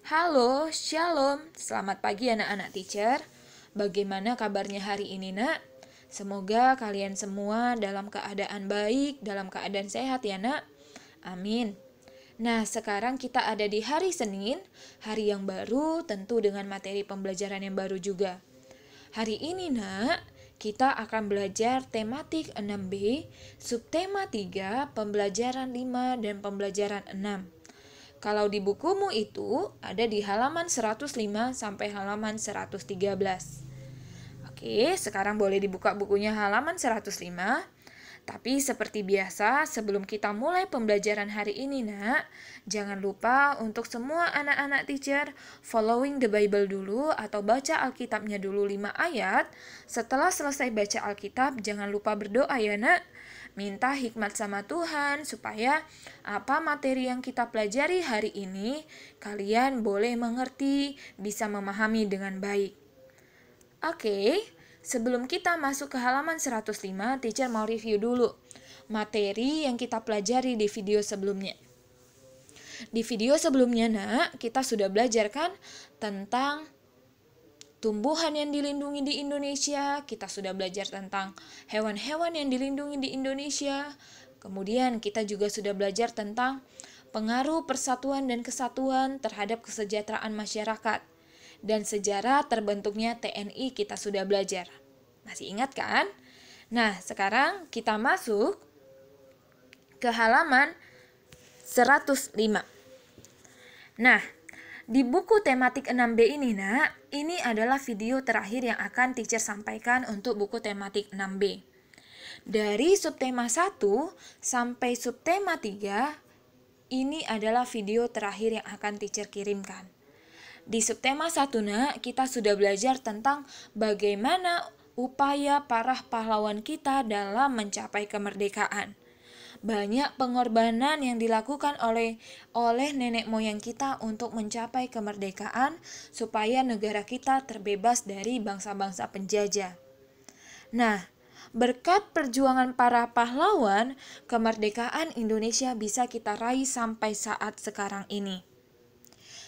Halo, shalom. Selamat pagi anak-anak teacher. Bagaimana kabarnya hari ini, Nak? Semoga kalian semua dalam keadaan baik, dalam keadaan sehat ya, Nak. Amin. Nah, sekarang kita ada di hari Senin, hari yang baru tentu dengan materi pembelajaran yang baru juga. Hari ini, Nak, kita akan belajar tematik 6B, subtema 3, pembelajaran 5 dan pembelajaran 6. Kalau di bukumu itu ada di halaman 105 sampai halaman 113. Oke, sekarang boleh dibuka bukunya halaman 105. Tapi seperti biasa, sebelum kita mulai pembelajaran hari ini, Nak, jangan lupa untuk semua anak-anak teacher following the Bible dulu atau baca Alkitabnya dulu 5 ayat. Setelah selesai baca Alkitab, jangan lupa berdoa ya, Nak. Minta hikmat sama Tuhan supaya apa materi yang kita pelajari hari ini kalian boleh mengerti, bisa memahami dengan baik. Oke, sebelum kita masuk ke halaman 105, teacher mau review dulu materi yang kita pelajari di video sebelumnya. Di video sebelumnya, Nak, kita sudah belajar kan tentang tumbuhan yang dilindungi di Indonesia, kita sudah belajar tentang hewan-hewan yang dilindungi di Indonesia. Kemudian kita juga sudah belajar tentang pengaruh persatuan dan kesatuan terhadap kesejahteraan masyarakat. Dan sejarah terbentuknya TNI kita sudah belajar. Masih ingat kan? Nah, sekarang kita masuk ke halaman 105. Nah, di buku tematik 6B ini, Nak, ini adalah video terakhir yang akan teacher sampaikan untuk buku tematik 6B. Dari subtema 1 sampai subtema 3, ini adalah video terakhir yang akan teacher kirimkan. Di subtema 1, Nak, kita sudah belajar tentang bagaimana upaya para pahlawan kita dalam mencapai kemerdekaan. Banyak pengorbanan yang dilakukan oleh nenek moyang kita untuk mencapai kemerdekaan supaya negara kita terbebas dari bangsa-bangsa penjajah. Nah, berkat perjuangan para pahlawan, kemerdekaan Indonesia bisa kita raih sampai saat sekarang ini.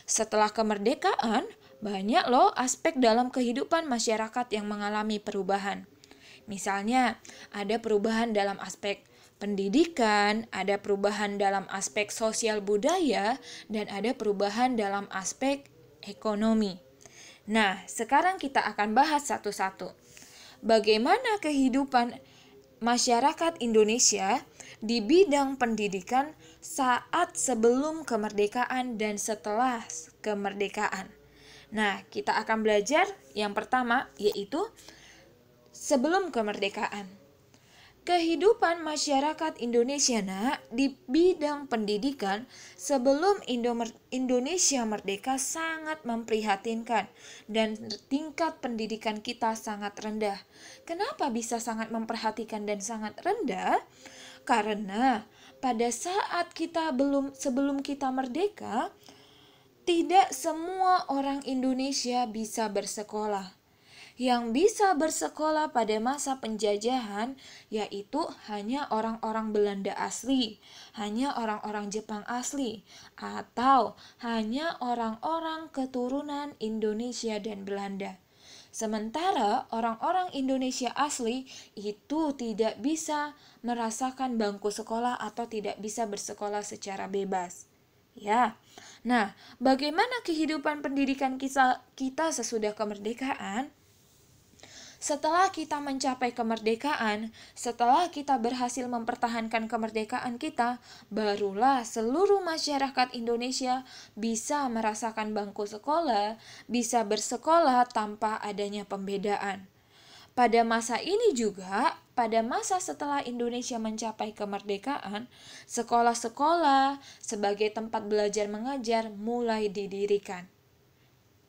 Setelah kemerdekaan, banyak loh aspek dalam kehidupan masyarakat yang mengalami perubahan. Misalnya, ada perubahan dalam aspek pendidikan, ada perubahan dalam aspek sosial budaya, dan ada perubahan dalam aspek ekonomi. Nah, sekarang kita akan bahas satu-satu. Bagaimana kehidupan masyarakat Indonesia di bidang pendidikan saat sebelum kemerdekaan dan setelah kemerdekaan. Nah, kita akan belajar yang pertama yaitu sebelum kemerdekaan. Kehidupan masyarakat Indonesia, Nak, di bidang pendidikan sebelum Indonesia merdeka sangat memprihatinkan dan tingkat pendidikan kita sangat rendah. Kenapa bisa sangat memperhatikan dan sangat rendah? Karena pada saat sebelum kita merdeka, tidak semua orang Indonesia bisa bersekolah. Yang bisa bersekolah pada masa penjajahan yaitu hanya orang-orang Belanda asli, hanya orang-orang Jepang asli, atau hanya orang-orang keturunan Indonesia dan Belanda. Sementara orang-orang Indonesia asli itu tidak bisa merasakan bangku sekolah atau tidak bisa bersekolah secara bebas. Ya, nah bagaimana kehidupan pendidikan kita sesudah kemerdekaan? Setelah kita mencapai kemerdekaan, setelah kita berhasil mempertahankan kemerdekaan kita, barulah seluruh masyarakat Indonesia bisa merasakan bangku sekolah, bisa bersekolah tanpa adanya pembedaan. Pada masa ini juga, pada masa setelah Indonesia mencapai kemerdekaan, sekolah-sekolah sebagai tempat belajar mengajar mulai didirikan.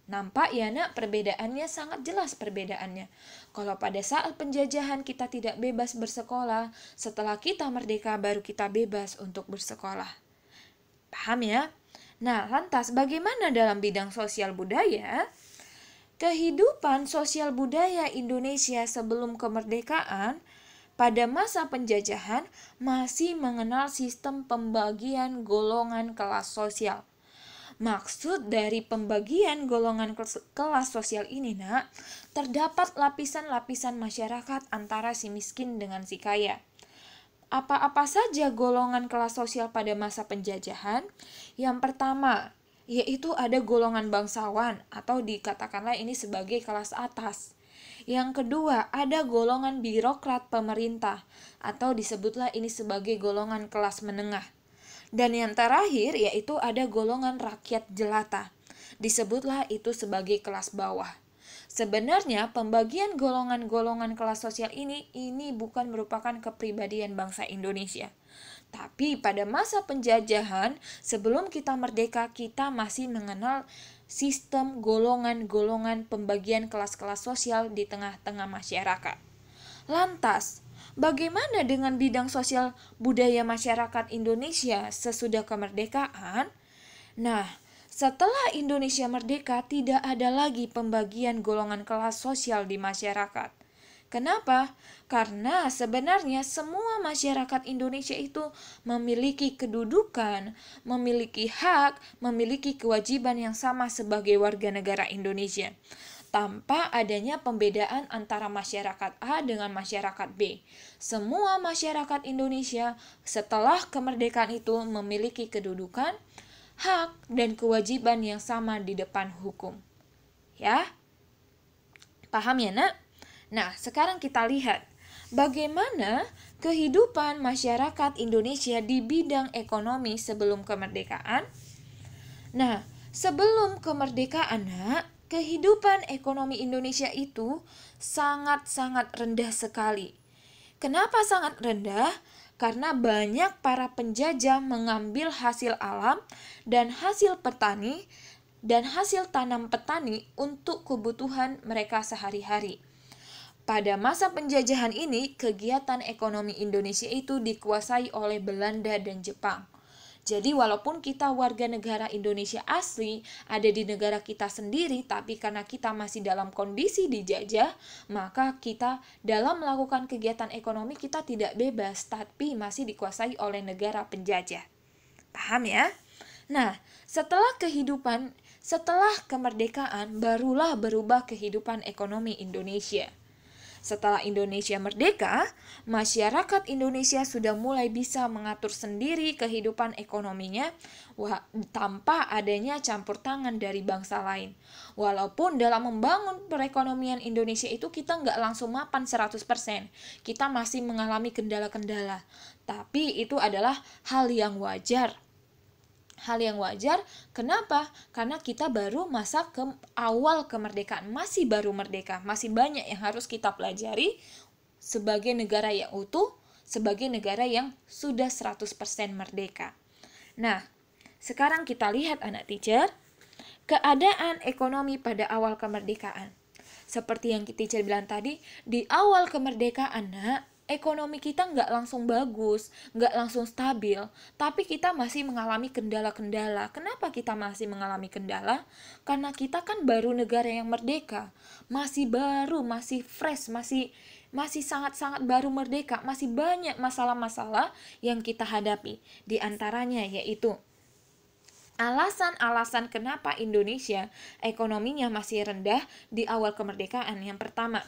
Nampak ya, Nak, perbedaannya sangat jelas perbedaannya. Kalau pada saat penjajahan kita tidak bebas bersekolah, setelah kita merdeka baru kita bebas untuk bersekolah. Paham ya? Nah, lantas bagaimana dalam bidang sosial budaya? Kehidupan sosial budaya Indonesia sebelum kemerdekaan pada masa penjajahan masih mengenal sistem pembagian golongan kelas sosial. Maksud dari pembagian golongan kelas sosial ini, Nak, terdapat lapisan-lapisan masyarakat antara si miskin dengan si kaya. Apa-apa saja golongan kelas sosial pada masa penjajahan? Yang pertama, yaitu ada golongan bangsawan atau dikatakanlah ini sebagai kelas atas. Yang kedua, ada golongan birokrat pemerintah atau disebutlah ini sebagai golongan kelas menengah. Dan yang terakhir yaitu ada golongan rakyat jelata. Disebutlah itu sebagai kelas bawah. Sebenarnya pembagian golongan-golongan kelas sosial ini bukan merupakan kepribadian bangsa Indonesia. Tapi pada masa penjajahan, sebelum kita merdeka, kita masih mengenal sistem golongan-golongan pembagian kelas-kelas sosial di tengah-tengah masyarakat. Lantas, bagaimana dengan bidang sosial budaya masyarakat Indonesia sesudah kemerdekaan? Nah, setelah Indonesia merdeka, tidak ada lagi pembagian golongan kelas sosial di masyarakat. Kenapa? Karena sebenarnya semua masyarakat Indonesia itu memiliki kedudukan, memiliki hak, memiliki kewajiban yang sama sebagai warga negara Indonesia, tanpa adanya pembedaan antara masyarakat A dengan masyarakat B. Semua masyarakat Indonesia setelah kemerdekaan itu memiliki kedudukan, hak, dan kewajiban yang sama di depan hukum. Ya? Paham ya, Nak? Nah, sekarang kita lihat bagaimana kehidupan masyarakat Indonesia di bidang ekonomi sebelum kemerdekaan. Nah, sebelum kemerdekaan, Nak, kehidupan ekonomi Indonesia itu sangat-sangat rendah sekali. Kenapa sangat rendah? Karena banyak para penjajah mengambil hasil alam dan hasil petani dan hasil tanam petani untuk kebutuhan mereka sehari-hari. Pada masa penjajahan ini, kegiatan ekonomi Indonesia itu dikuasai oleh Belanda dan Jepang. Jadi walaupun kita warga negara Indonesia asli, ada di negara kita sendiri, tapi karena kita masih dalam kondisi dijajah, maka kita dalam melakukan kegiatan ekonomi kita tidak bebas, tapi masih dikuasai oleh negara penjajah. Paham ya? Nah, setelah kemerdekaan, barulah berubah kehidupan ekonomi Indonesia. Setelah Indonesia merdeka, masyarakat Indonesia sudah mulai bisa mengatur sendiri kehidupan ekonominya tanpa adanya campur tangan dari bangsa lain. Walaupun dalam membangun perekonomian Indonesia itu kita nggak langsung mapan 100%, kita masih mengalami kendala-kendala. Tapi itu adalah hal yang wajar. Kenapa? Karena kita baru masa awal kemerdekaan, masih baru merdeka, masih banyak yang harus kita pelajari sebagai negara yang utuh, sebagai negara yang sudah 100% merdeka. Nah, sekarang kita lihat anak teacher, keadaan ekonomi pada awal kemerdekaan. Seperti yang teacher bilang tadi, di awal kemerdekaan, ekonomi kita nggak langsung bagus, nggak langsung stabil, tapi kita masih mengalami kendala-kendala. Kenapa kita masih mengalami kendala? Karena kita kan baru negara yang merdeka, masih baru, masih fresh, masih sangat-sangat baru merdeka, masih banyak masalah-masalah yang kita hadapi. Di antaranya yaitu alasan-alasan kenapa Indonesia ekonominya masih rendah di awal kemerdekaan. Yang pertama,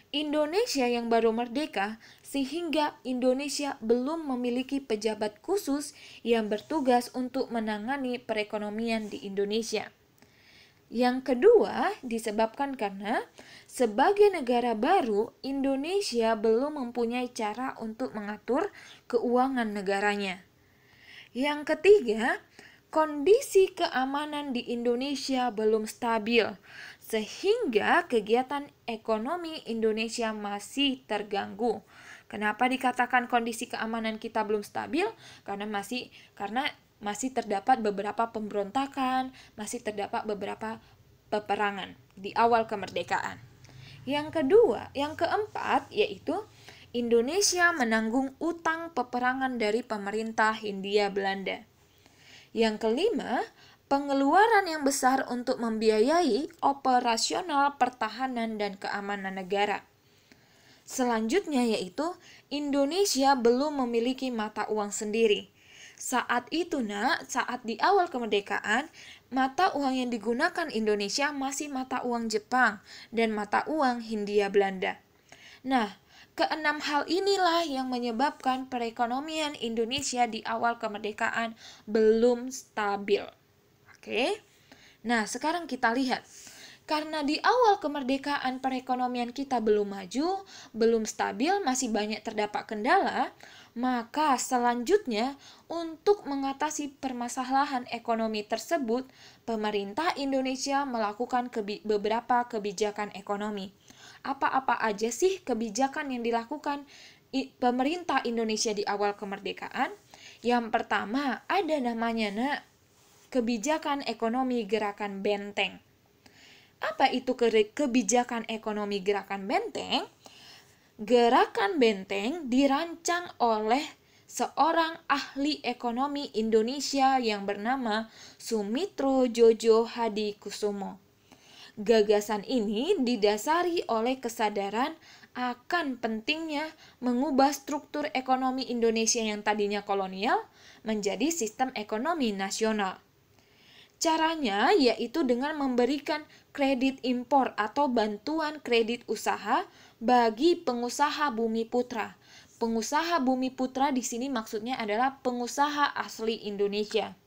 Indonesia yang baru merdeka, sehingga Indonesia belum memiliki pejabat khusus yang bertugas untuk menangani perekonomian di Indonesia. Yang kedua, disebabkan karena sebagai negara baru, Indonesia belum mempunyai cara untuk mengatur keuangan negaranya. Yang ketiga, kondisi keamanan di Indonesia belum stabil, sehingga kegiatan ekonomi Indonesia masih terganggu. Kenapa dikatakan kondisi keamanan kita belum stabil? Karena masih terdapat beberapa pemberontakan, masih terdapat beberapa peperangan di awal kemerdekaan. Yang keempat yaitu Indonesia menanggung utang peperangan dari pemerintah Hindia Belanda. Yang kelima, pengeluaran yang besar untuk membiayai operasional pertahanan dan keamanan negara. Selanjutnya yaitu Indonesia belum memiliki mata uang sendiri. Saat itu saat di awal kemerdekaan, mata uang yang digunakan Indonesia masih mata uang Jepang dan mata uang Hindia Belanda. Nah, keenam hal inilah yang menyebabkan perekonomian Indonesia di awal kemerdekaan belum stabil. Oke. Nah, sekarang kita lihat. Karena di awal kemerdekaan perekonomian kita belum maju, belum stabil, masih banyak terdapat kendala, maka selanjutnya untuk mengatasi permasalahan ekonomi tersebut, pemerintah Indonesia melakukan beberapa kebijakan ekonomi. Apa-apa aja sih kebijakan yang dilakukan pemerintah Indonesia di awal kemerdekaan? Yang pertama ada namanya kebijakan ekonomi gerakan benteng. Apa itu kebijakan ekonomi gerakan benteng? Gerakan benteng dirancang oleh seorang ahli ekonomi Indonesia yang bernama Sumitro Jojo Hadikusumo. Gagasan ini didasari oleh kesadaran akan pentingnya mengubah struktur ekonomi Indonesia yang tadinya kolonial menjadi sistem ekonomi nasional. Caranya yaitu dengan memberikan kredit impor atau bantuan kredit usaha bagi pengusaha bumi putra. Pengusaha bumi putra di sini maksudnya adalah pengusaha asli Indonesia.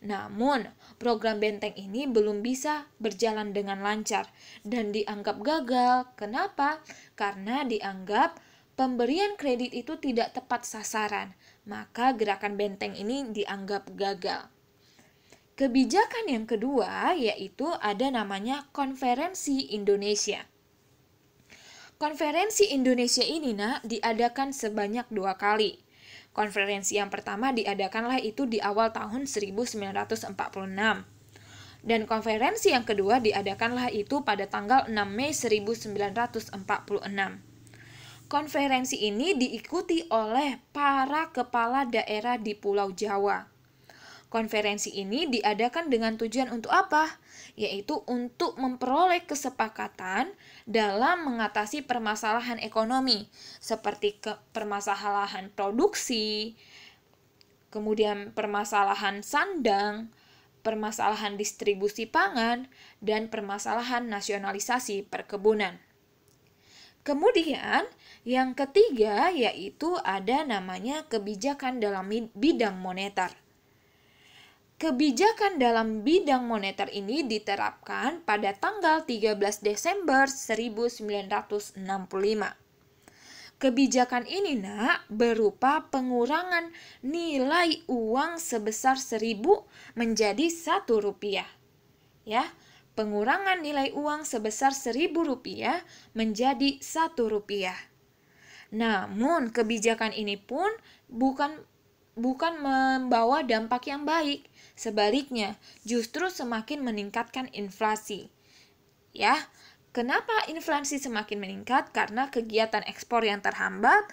Namun, program benteng ini belum bisa berjalan dengan lancar dan dianggap gagal. Kenapa? Karena dianggap pemberian kredit itu tidak tepat sasaran. Maka gerakan benteng ini dianggap gagal. Kebijakan yang kedua yaitu ada namanya Konferensi Indonesia. Konferensi Indonesia ini diadakan sebanyak 2 kali. Konferensi yang pertama diadakanlah itu di awal tahun 1946. Dan konferensi yang kedua diadakanlah itu pada tanggal 6 Mei 1946. Konferensi ini diikuti oleh para kepala daerah di Pulau Jawa. Konferensi ini diadakan dengan tujuan untuk apa? Yaitu untuk memperoleh kesepakatan dalam mengatasi permasalahan ekonomi, seperti permasalahan produksi, kemudian permasalahan sandang, permasalahan distribusi pangan, dan permasalahan nasionalisasi perkebunan. Kemudian, yang ketiga yaitu ada namanya kebijakan dalam bidang moneter. Kebijakan dalam bidang moneter ini diterapkan pada tanggal 13 Desember 1965. Kebijakan ini berupa pengurangan nilai uang sebesar 1.000 menjadi 1 rupiah. Ya, pengurangan nilai uang sebesar 1.000 rupiah menjadi 1 rupiah. Namun kebijakan ini pun bukan membawa dampak yang baik. Sebaliknya, justru semakin meningkatkan inflasi. Ya, kenapa inflasi semakin meningkat? Karena kegiatan ekspor yang terhambat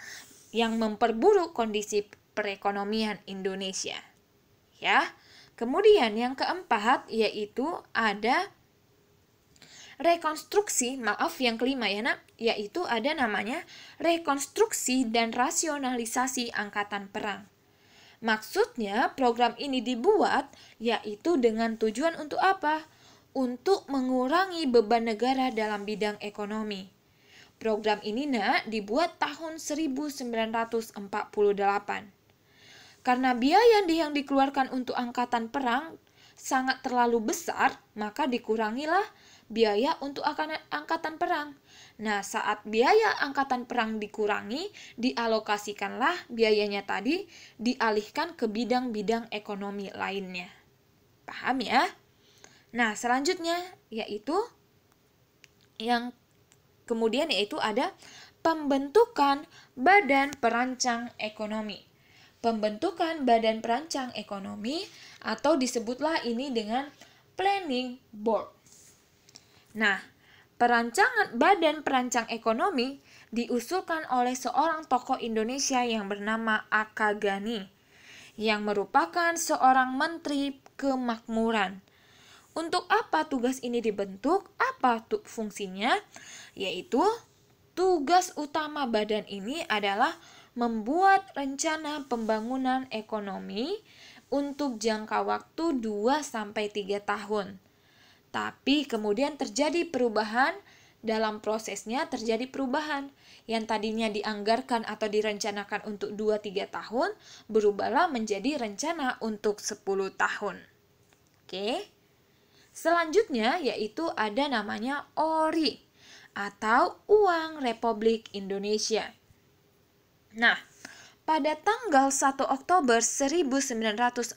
yang memperburuk kondisi perekonomian Indonesia. Ya. Kemudian yang keempat yaitu ada rekonstruksi, yang kelima yaitu ada namanya rekonstruksi dan rasionalisasi angkatan perang. Maksudnya program ini dibuat yaitu dengan tujuan untuk apa? Untuk mengurangi beban negara dalam bidang ekonomi. Program ini dibuat tahun 1948. Karena biaya yang dikeluarkan untuk angkatan perang sangat terlalu besar, maka dikurangilah biaya untuk angkatan perang. Nah, saat biaya angkatan perang dikurangi, dialokasikanlah biayanya tadi dialihkan ke bidang-bidang ekonomi lainnya. Paham ya? Nah, selanjutnya yaitu yang kemudian yaitu ada pembentukan Badan Perancang Ekonomi. Pembentukan Badan Perancang Ekonomi atau disebutlah ini dengan Planning Board. Nah, Badan Perancang Ekonomi diusulkan oleh seorang tokoh Indonesia yang bernama A.K. Ghani, yang merupakan seorang menteri kemakmuran. Untuk apa tugas ini dibentuk? Apa fungsinya? Yaitu tugas utama badan ini adalah membuat rencana pembangunan ekonomi untuk jangka waktu 2-3 tahun. Tapi kemudian terjadi perubahan, dalam prosesnya terjadi perubahan. Yang tadinya dianggarkan atau direncanakan untuk 2-3 tahun, berubahlah menjadi rencana untuk 10 tahun. Oke. Selanjutnya yaitu ada namanya ORI atau Uang Republik Indonesia. Nah, pada tanggal 1 Oktober 1946,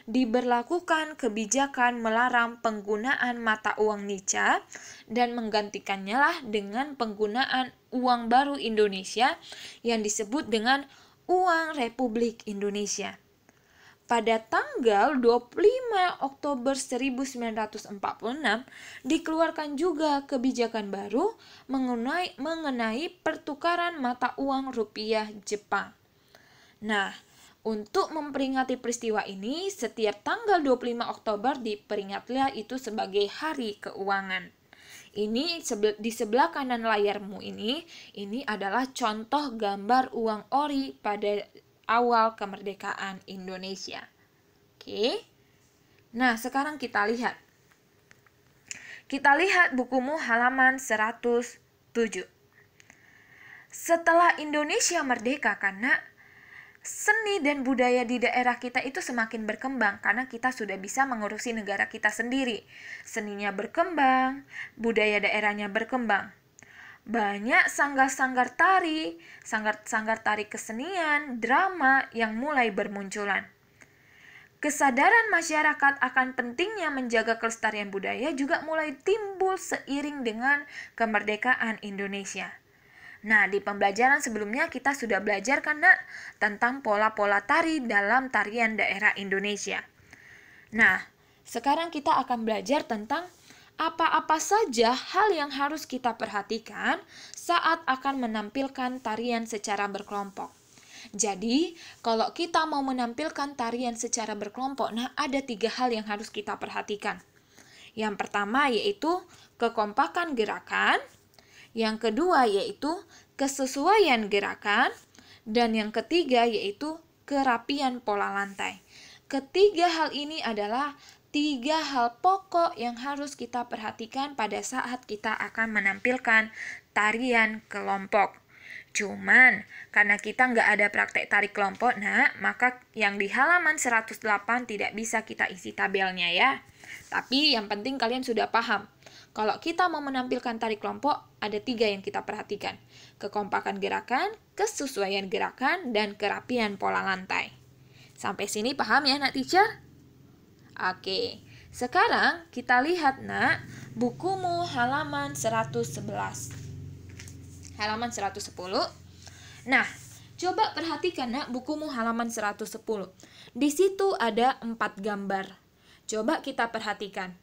diberlakukan kebijakan melarang penggunaan mata uang nica dan menggantikannya lah dengan penggunaan uang baru Indonesia yang disebut dengan Uang Republik Indonesia. Pada tanggal 25 Oktober 1946 dikeluarkan juga kebijakan baru mengenai pertukaran mata uang rupiah Jepang. Nah, untuk memperingati peristiwa ini, setiap tanggal 25 Oktober diperingatlah itu sebagai Hari Keuangan. Ini di sebelah kanan layarmu ini adalah contoh gambar uang ori pada awal kemerdekaan Indonesia. Oke. Nah, sekarang kita lihat. Kita lihat bukumu halaman 107. Setelah Indonesia merdeka, karena seni dan budaya di daerah kita itu semakin berkembang karena kita sudah bisa mengurusi negara kita sendiri. Seninya berkembang, budaya daerahnya berkembang. Banyak sanggar-sanggar tari, sanggar tari kesenian, drama yang mulai bermunculan. Kesadaran masyarakat akan pentingnya menjaga kelestarian budaya juga mulai timbul seiring dengan kemerdekaan Indonesia. Nah, di pembelajaran sebelumnya kita sudah belajar kan, Nak, tentang pola-pola tari dalam tarian daerah Indonesia. Nah, sekarang kita akan belajar tentang apa-apa saja hal yang harus kita perhatikan saat akan menampilkan tarian secara berkelompok. Jadi, kalau kita mau menampilkan tarian secara berkelompok, nah ada 3 hal yang harus kita perhatikan. Yang pertama yaitu kekompakan gerakan, yang kedua yaitu kesesuaian gerakan, dan yang ketiga yaitu kerapian pola lantai. Ketiga hal ini adalah 3 hal pokok yang harus kita perhatikan pada saat kita akan menampilkan tarian kelompok. Cuman, karena kita nggak ada praktek tari kelompok, nah, maka yang di halaman 108 tidak bisa kita isi tabelnya ya. Tapi yang penting kalian sudah paham. Kalau kita mau menampilkan tari kelompok, ada 3 yang kita perhatikan. Kekompakan gerakan, kesesuaian gerakan, dan kerapian pola lantai. Sampai sini paham ya, Nak Teacher? Oke, sekarang kita lihat, Nak, bukumu halaman 111. Halaman 110. Nah, coba perhatikan, Nak, bukumu halaman 110. Di situ ada 4 gambar. Coba kita perhatikan.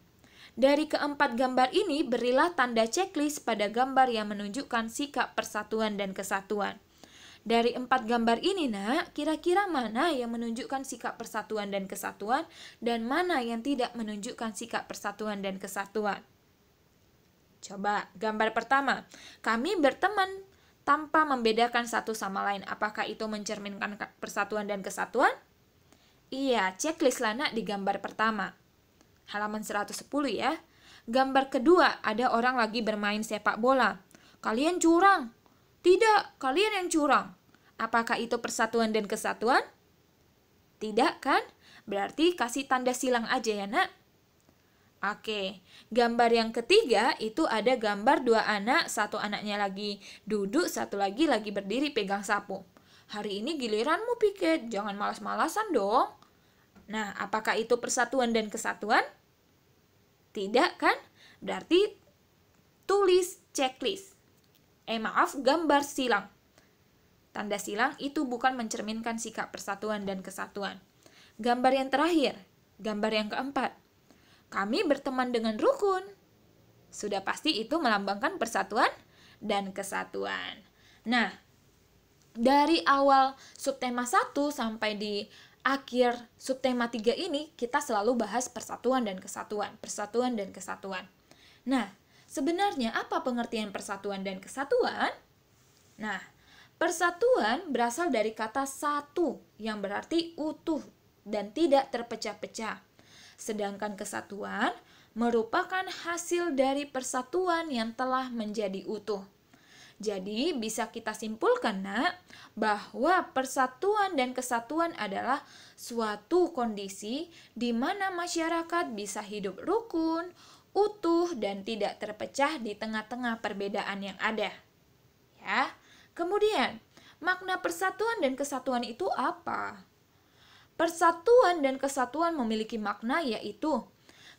Dari keempat gambar ini, berilah tanda checklist pada gambar yang menunjukkan sikap persatuan dan kesatuan. Dari 4 gambar ini, Nak, kira-kira mana yang menunjukkan sikap persatuan dan kesatuan dan mana yang tidak menunjukkan sikap persatuan dan kesatuan? Coba, gambar pertama. Kami berteman tanpa membedakan satu sama lain. Apakah itu mencerminkan persatuan dan kesatuan? Iya, checklist lah, Nak, di gambar pertama. Halaman 110 ya. Gambar kedua, ada orang lagi bermain sepak bola. Kalian curang. Tidak, kalian yang curang. Apakah itu persatuan dan kesatuan? Tidak kan? Berarti kasih tanda silang aja ya, Nak. Oke, gambar yang ketiga itu ada gambar 2 anak, satu anaknya lagi duduk, satu lagi berdiri pegang sapu. Hari ini giliranmu piket, jangan malas-malasan dong. Nah, apakah itu persatuan dan kesatuan? Tidak kan? Berarti tulis checklist. Gambar silang. Tanda silang itu bukan mencerminkan sikap persatuan dan kesatuan. Gambar yang terakhir, gambar yang keempat. Kami berteman dengan rukun. Sudah pasti itu melambangkan persatuan dan kesatuan. Nah, dari awal subtema 1 sampai di akhir subtema 3 ini, kita selalu bahas persatuan dan kesatuan. Persatuan dan kesatuan. Nah, sebenarnya apa pengertian persatuan dan kesatuan? Nah, Persatuan berasal dari kata satu yang berarti utuh dan tidak terpecah-pecah. Sedangkan kesatuan merupakan hasil dari persatuan yang telah menjadi utuh. Jadi bisa kita simpulkan bahwa persatuan dan kesatuan adalah suatu kondisi di mana masyarakat bisa hidup rukun, utuh, dan tidak terpecah di tengah-tengah perbedaan yang ada. Ya. Kemudian, makna persatuan dan kesatuan itu apa? Persatuan dan kesatuan memiliki makna yaitu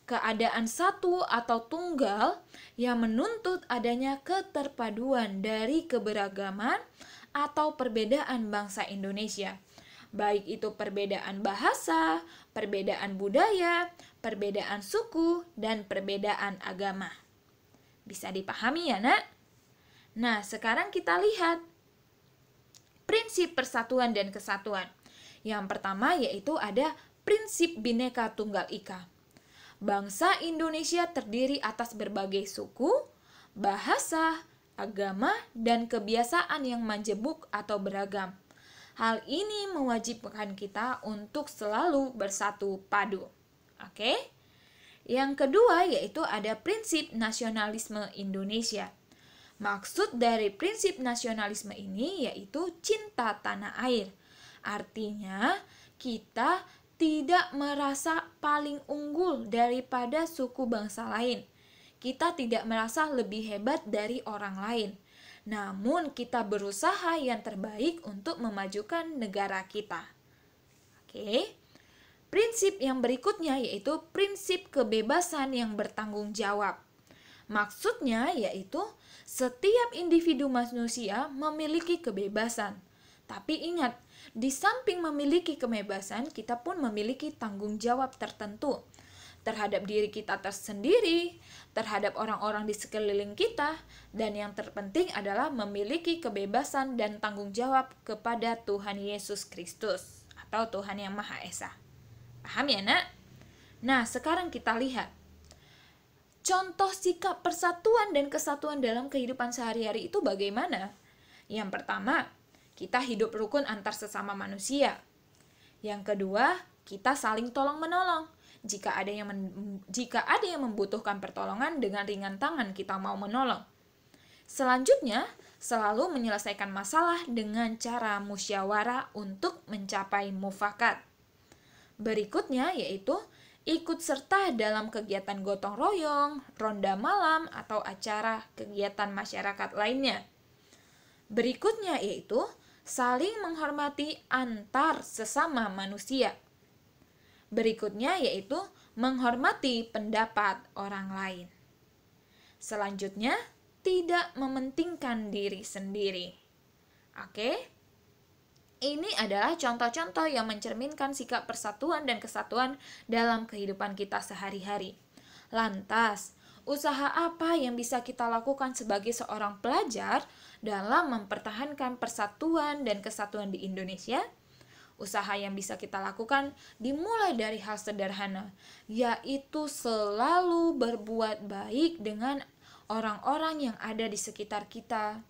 keadaan satu atau tunggal yang menuntut adanya keterpaduan dari keberagaman atau perbedaan bangsa Indonesia. Baik itu perbedaan bahasa, perbedaan budaya, perbedaan suku, dan perbedaan agama. Bisa dipahami ya, Nak? Nah, sekarang kita lihat prinsip persatuan dan kesatuan. Yang pertama yaitu ada prinsip Bhinneka Tunggal Ika. Bangsa Indonesia terdiri atas berbagai suku, bahasa, agama, dan kebiasaan yang majemuk atau beragam. Hal ini mewajibkan kita untuk selalu bersatu padu. Oke? Yang kedua yaitu ada prinsip nasionalisme Indonesia. Maksud dari prinsip nasionalisme ini yaitu cinta tanah air. Artinya, kita tidak merasa paling unggul daripada suku bangsa lain. Kita tidak merasa lebih hebat dari orang lain. Namun kita berusaha yang terbaik untuk memajukan negara kita. Oke. Prinsip yang berikutnya yaitu prinsip kebebasan yang bertanggung jawab. Maksudnya yaitu setiap individu manusia memiliki kebebasan. Tapi ingat, di samping memiliki kebebasan, kita pun memiliki tanggung jawab tertentu terhadap diri kita tersendiri, terhadap orang-orang di sekeliling kita, dan yang terpenting adalah memiliki kebebasan dan tanggung jawab kepada Tuhan Yesus Kristus atau Tuhan Yang Maha Esa. Paham ya, Nak? Nah, sekarang kita lihat contoh sikap persatuan dan kesatuan dalam kehidupan sehari-hari itu bagaimana? Yang pertama, kita hidup rukun antar sesama manusia. Yang kedua, kita saling tolong-menolong. Jika ada yang membutuhkan pertolongan, dengan ringan tangan kita mau menolong. Selanjutnya, selalu menyelesaikan masalah dengan cara musyawarah untuk mencapai mufakat. Berikutnya yaitu ikut serta dalam kegiatan gotong royong, ronda malam, atau acara kegiatan masyarakat lainnya. Berikutnya yaitu saling menghormati antar sesama manusia. Berikutnya yaitu menghormati pendapat orang lain. Selanjutnya, tidak mementingkan diri sendiri. Oke? Ini adalah contoh-contoh yang mencerminkan sikap persatuan dan kesatuan dalam kehidupan kita sehari-hari. Lantas, usaha apa yang bisa kita lakukan sebagai seorang pelajar dalam mempertahankan persatuan dan kesatuan di Indonesia? Usaha yang bisa kita lakukan dimulai dari hal sederhana, yaitu selalu berbuat baik dengan orang-orang yang ada di sekitar kita.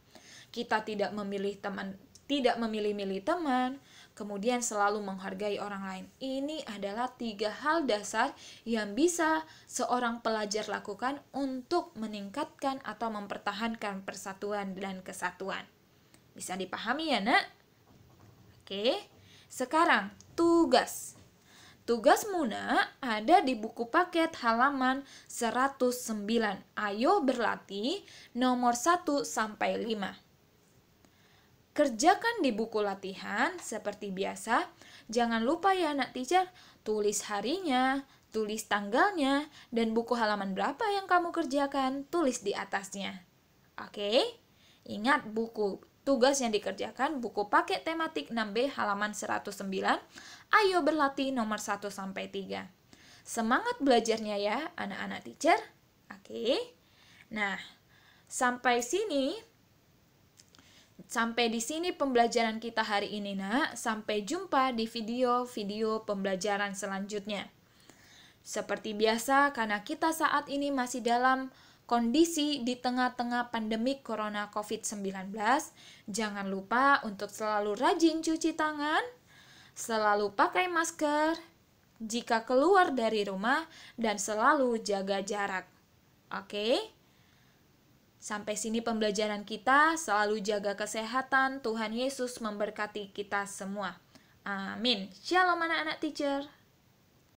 Kita tidak memilih-milih teman, kemudian selalu menghargai orang lain. Ini adalah 3 hal dasar yang bisa seorang pelajar lakukan untuk meningkatkan atau mempertahankan persatuan dan kesatuan. Bisa dipahami ya, Nak? Oke. Sekarang, tugas. Tugasmu, Nak, ada di buku paket halaman 109. Ayo berlatih nomor 1 sampai 5. Kerjakan di buku latihan seperti biasa. Jangan lupa ya, Nak Teacher, tulis harinya, tulis tanggalnya, dan buku halaman berapa yang kamu kerjakan, tulis di atasnya. Oke? Ingat buku tugas yang dikerjakan, buku paket tematik 6B halaman 109. Ayo berlatih nomor 1 sampai 3. Semangat belajarnya ya, anak-anak teacher. Oke. Nah, sampai di sini pembelajaran kita hari ini, Nak. Sampai jumpa di video-video pembelajaran selanjutnya. Seperti biasa, karena kita saat ini masih dalam kondisi di tengah-tengah pandemi Corona COVID-19, jangan lupa untuk selalu rajin cuci tangan, selalu pakai masker jika keluar dari rumah, dan selalu jaga jarak. Oke? Sampai sini pembelajaran kita. Selalu jaga kesehatan. Tuhan Yesus memberkati kita semua. Amin. Shalom anak-anak teacher.